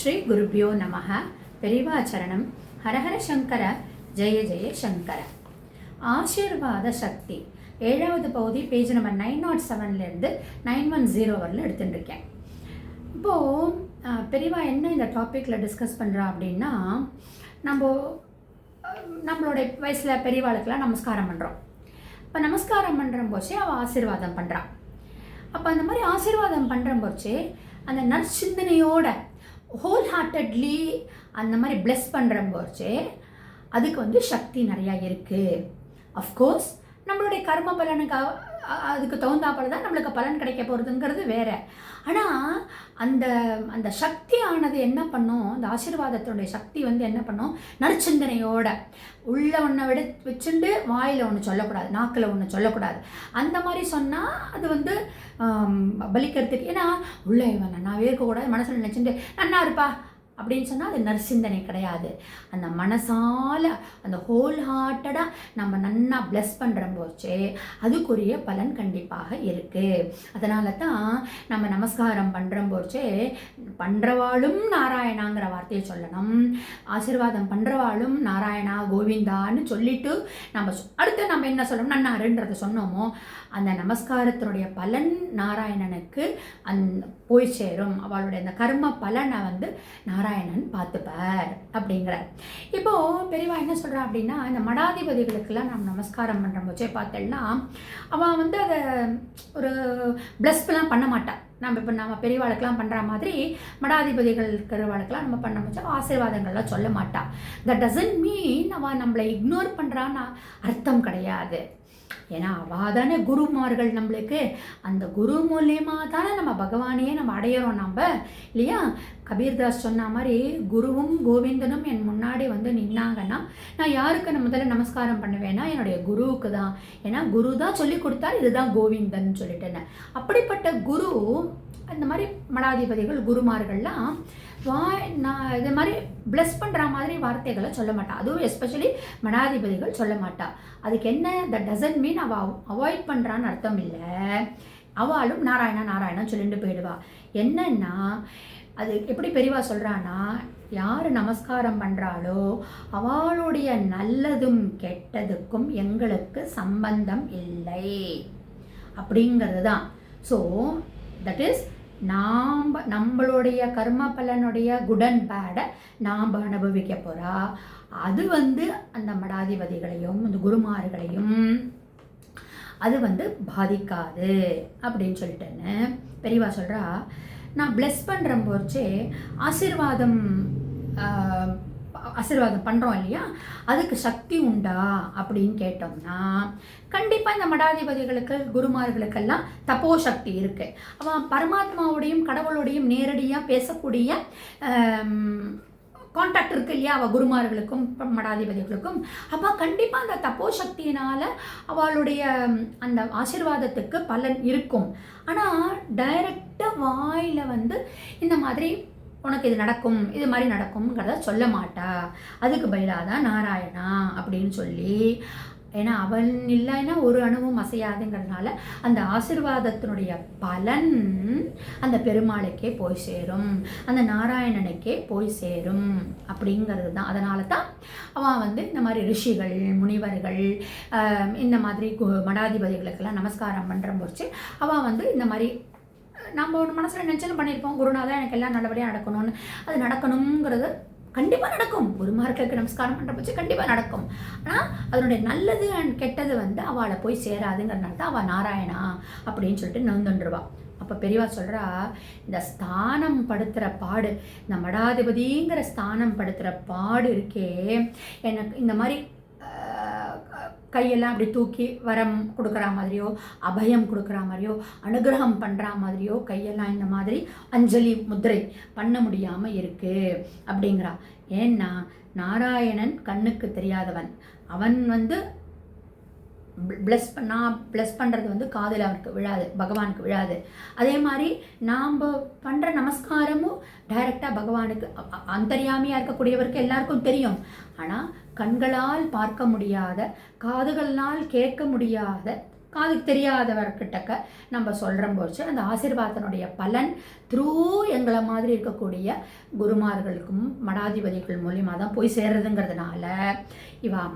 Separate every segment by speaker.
Speaker 1: ஸ்ரீ குருபியோ நமஹ. பெரிவாச்சரணம். ஹரஹர சங்கர, ஜெய ஜெய சங்கர. ஆசீர்வாத சக்தி 7வது பகுதி, பேஜ் நம்பர் 907லேருந்து 910 வரல எடுத்துட்டு இருக்கேன். இப்போது பெரியவா என்ன இந்த டாப்பிக்கில் டிஸ்கஸ் பண்ணுறா அப்படின்னா, நம்மளோட வயசில் பெரியவாளுக்கெல்லாம் நமஸ்காரம் பண்ணுறோம். இப்போ நமஸ்காரம் பண்ணுற போச்சே அவள் ஆசீர்வாதம் பண்ணுறான். அப்போ அந்த மாதிரி ஆசீர்வாதம் பண்ணுற போச்சே அந்த நற்சிந்தனையோட ஹோல் ஹார்ட்டட்லி அந்த மாதிரி பிளெஸ் பண்ணுற போச்சே அதுக்கு வந்து சக்தி நிறையா இருக்குது. அஃப்கோர்ஸ் நம்மளுடைய கர்ம பலனுக்கு அதுக்கு தகுந்தாப்பல தான் நம்மளுக்கு பலன் கிடைக்க போகிறதுங்கிறது வேறு. ஆனால் அந்த அந்த சக்தியானது என்ன பண்ணும், அந்த ஆசீர்வாதத்தினுடைய சக்தி வந்து என்ன பண்ணும், நற்சிந்தனையோட உள்ள ஒன்றை வச்சுட்டு வாயில் ஒன்று சொல்லக்கூடாது, நாக்கில் ஒன்று சொல்லக்கூடாது. அந்த மாதிரி சொன்னால் அது வந்து பலிக்கிறதுக்கு, ஏன்னா உள்ள இவன் நன்னாவே இருக்கக்கூடாது, மனசில் நினச்சிட்டு நன்னா இருப்பா அப்படின்னு சொன்னால் அது நற்சிந்தனை கிடையாது. அந்த மனசால் அந்த ஹோல் ஹார்ட்டடாக நம்ம நன்னா பிளெஸ் பண்ணுற போச்சே அதுக்குரிய பலன் கண்டிப்பாக இருக்குது. அதனால தான் நம்ம நமஸ்காரம் பண்ணுற போச்சே பண்ணுறவாளும் நாராயணாங்கிற வார்த்தையை சொல்லணும், ஆசீர்வாதம் பண்ணுறவாளும் நாராயணா கோவிந்தான்னு சொல்லிட்டு அடுத்து நம்ம என்ன சொல்லணும், நன்னாருன்றதை சொன்னோமோ அந்த நமஸ்காரத்தினுடைய பலன் நாராயணனுக்கு போய் சேரும். அவளுடைய அந்த கர்ம பலனை வந்து நாராயணன் பார்த்துப்பார் அப்படிங்கிறார். இப்போது பெரியவா என்ன சொல்கிறா அப்படின்னா, இந்த மடாதிபதிகளுக்கெல்லாம் நம்ம நமஸ்காரம் பண்ணுற போச்சே பார்த்தோம்னா அவன் வந்து அதை ஒரு பிளஸ்லாம் பண்ண மாட்டான். நம்ம பெரியவாளுக்கெல்லாம் பண்ணுற மாதிரி மடாதிபதிகள் இருக்கிறவாளுக்கெல்லாம் நம்ம பண்ண போச்சா ஆசீர்வாதங்கள்லாம் சொல்ல மாட்டான். தட் டசன்ட் மீன் அவன் நம்மளை இக்னோர் பண்ணுறான்னு அர்த்தம் கிடையாது. ஏன்னா அவள் தானே குருமார்கள் நம்மளுக்கு, அந்த குரு மூலியமாக தானே நம்ம பகவானையே நம்ம அடையிறோம் நம்ம, இல்லையா? கபீர்தாஸ் சொன்ன மாதிரி குருவும் கோவிந்தனும் என் முன்னாடி வந்து நின்னாங்கன்னா நான் யாருக்கு நான் முதல்ல நமஸ்காரம் பண்ணுவேன்னா என்னுடைய குருவுக்கு தான். ஏன்னா குரு தான் சொல்லி கொடுத்தாரு இதுதான் கோவிந்தன் சொல்லிட்டேன்னு. அப்படிப்பட்ட குரு அந்த மாதிரி மடாதிபதிகள் குருமார்கள்லாம் நான் இது மாதிரி பிளஸ் பண்ணுற மாதிரி வார்த்தைகளை சொல்ல மாட்டாள். அதுவும் எஸ்பெஷலி மடாதிபதிகள் சொல்ல மாட்டாள். அதுக்கு என்ன, தட் டசன்ட் மீன் அவள் அவாய்ட் பண்ணுறான்னு அர்த்தம் இல்லை. அவளும் நாராயணா நாராயணா சொல்லிட்டு போயிடுவா. என்னன்னா அது எப்படி பெரியவா சொல்கிறான்னா, யார் நமஸ்காரம் பண்ணுறாளோ அவளுடைய நல்லதும் கெட்டதுக்கும் எங்களுக்கு சம்பந்தம் இல்லை அப்படிங்கிறது தான். ஸோ தட் இஸ் நம்மளுடைய கர்ம பலனுடைய குட் அண்ட் பேடை நாம் அனுபவிக்க போகிறா. அது வந்து அந்த மடாதிபதிகளையும் அந்த குருமார்களையும் அது வந்து பாதிக்காது அப்படின்னு சொல்லிட்டேன்னு பெரியவா சொல்கிறா. நான் பிளெஸ் பண்ணுற போச்சே ஆசீர்வாதம் பண்ணுறோம் இல்லையா, அதுக்கு சக்தி உண்டா அப்படின்னு கேட்டோம்னா கண்டிப்பாக இந்த மடாதிபதிகளுக்கு குருமார்களுக்கெல்லாம் தப்போ சக்தி இருக்குது. அவன் பரமாத்மாவோடையும் கடவுளோடையும் நேரடியாக பேசக்கூடிய கான்டாக்ட் இருக்குது இல்லையா அவள் குருமார்களுக்கும் மடாதிபதிகளுக்கும். அப்போ கண்டிப்பாக அந்த தப்போ சக்தியினால் அவளுடைய அந்த ஆசீர்வாதத்துக்கு பலன் இருக்கும். ஆனால் டைரக்டாக வாயில் வந்து இந்த மாதிரி உனக்கு இது நடக்கும் இது மாதிரி நடக்கும்ங்கிறத சொல்ல மாட்டா. அதுக்கு பதிலாக தான் நாராயணா அப்படின்னு சொல்லி, ஏன்னா அவன் இல்லைன்னா ஒரு அணுவும் அசையாதுங்கிறதுனால அந்த ஆசீர்வாதத்தினுடைய பலன் அந்த பெருமாளுக்கே போய் சேரும், அந்த நாராயணனுக்கே போய் சேரும் அப்படிங்கிறது தான். அதனால தான் அவன் வந்து இந்த மாதிரி ரிஷிகள் முனிவர்கள் இந்த மாதிரி மடாதிபதிகளுக்கெல்லாம் நமஸ்காரம் பண்ணுற போச்சு அவன் வந்து இந்த மாதிரி நம்ம ஒரு மனசில் நினச்சலும் பண்ணியிருப்போம், குருநாதா எனக்கு எல்லாம் நல்லபடியாக நடக்கணும்னு. அது நடக்கணுங்கிறது கண்டிப்பாக நடக்கும். குருமார்களுக்கு நமஸ்காரம் பண்ணுற பட்சம் கண்டிப்பாக நடக்கும். ஆனால் அதனுடைய நல்லது அண்ட் கெட்டது வந்து அவளை போய் சேராதுங்கிறனால தான் அவள் நாராயணா அப்படின்னு சொல்லிட்டு நொந்துருவா. அப்போ பெரியவா சொல்கிறா, இந்த ஸ்தானம் படுத்துகிற பாடு, இந்த மடாதிபதிங்கிற ஸ்தானம் படுத்துகிற பாடு இருக்கே, எனக்கு இந்த மாதிரி கையெல்லாம் அப்படி தூக்கி வரம் கொடுக்குற மாதிரியோ அபயம் கொடுக்குற மாதிரியோ அனுகிரகம் பண்ணுற மாதிரியோ கையெல்லாம் இந்த மாதிரி அஞ்சலி முத்திரை பண்ண முடியாமல் இருக்குது அப்படிங்கிறா. ஏன்னா நாராயணன் கண்ணுக்கு தெரியாதவன். அவன் வந்து பிளஸ் பண்ணுறது வந்து காதில் அவனுக்கு விழாது, பகவானுக்கு விழாது. அதே மாதிரி நாம் பண்ணுற நமஸ்காரமும் டைரெக்டாக பகவானுக்கு அந்தர்யாமியாக இருக்கக்கூடியவருக்கு எல்லாருக்கும் தெரியும். ஆனால் கண்களால் பார்க்க முடியாத, காதுகளால் கேட்க முடியாத, காதுக்கு தெரியாதவர்கிட்டக்க நம்ம சொல்கிற போச்சு அந்த ஆசீர்வாதத்தினுடைய பலன் த்ரூ எங்களை மாதிரி இருக்கக்கூடிய குருமார்களுக்கும் மடாதிபதிகள் மூலியமாக தான் போய் சேர்றதுங்கிறதுனால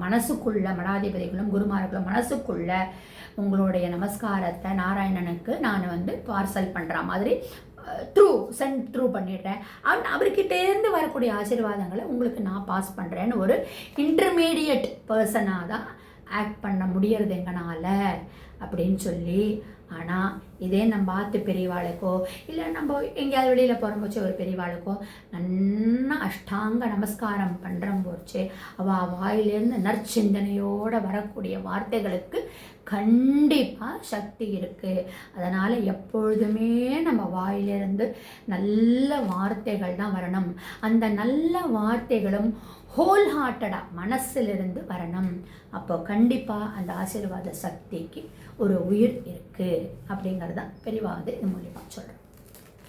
Speaker 1: மனசுக்குள்ள மடாதிபதிகளும் குருமார்களும் மனசுக்குள்ள உங்களுடைய நமஸ்காரத்தை நாராயணனுக்கு நான் பார்சல் பண்ணுற மாதிரி சென்ட் த்ரூ பண்ணிடுறேன். அவர்கிட்டேருந்து வரக்கூடிய ஆசீர்வாதங்களை உங்களுக்கு நான் பாஸ் பண்ணுறேன்னு ஒரு இன்டர்மீடியட் பர்சனாக தான் ஆக்ட் பண்ண முடியறது எங்கனால அப்படின்னு சொல்லி. ஆனால் இதே நம்ம ஆத்து பெரியவாளுக்கோ இல்லை நம்ம எங்கேயாவது வெளியில் போகிறம்போச்சு ஒரு பெரியவாளுக்கோ நல்லா அஷ்டாங்க நமஸ்காரம் பண்ணுற போச்சு அவள் வாயிலேருந்து நற்சிந்தனையோடு வரக்கூடிய வார்த்தைகளுக்கு கண்டிப்பாக சக்தி இருக்குது. அதனால் எப்பொழுதுமே நம்ம வாயிலிருந்து நல்ல வார்த்தைகள் தான் வரணும். அந்த நல்ல வார்த்தைகளும் ஹோல் ஹார்ட்டடாக மனசிலிருந்து வரணும். அப்போ கண்டிப்பாக அந்த ஆசீர்வாத சக்திக்கு ஒரு உயிர் இருக்குது அப்படிங்கிறது தான் பெரியவா இது மூலியமாக சொல்கிறேன்.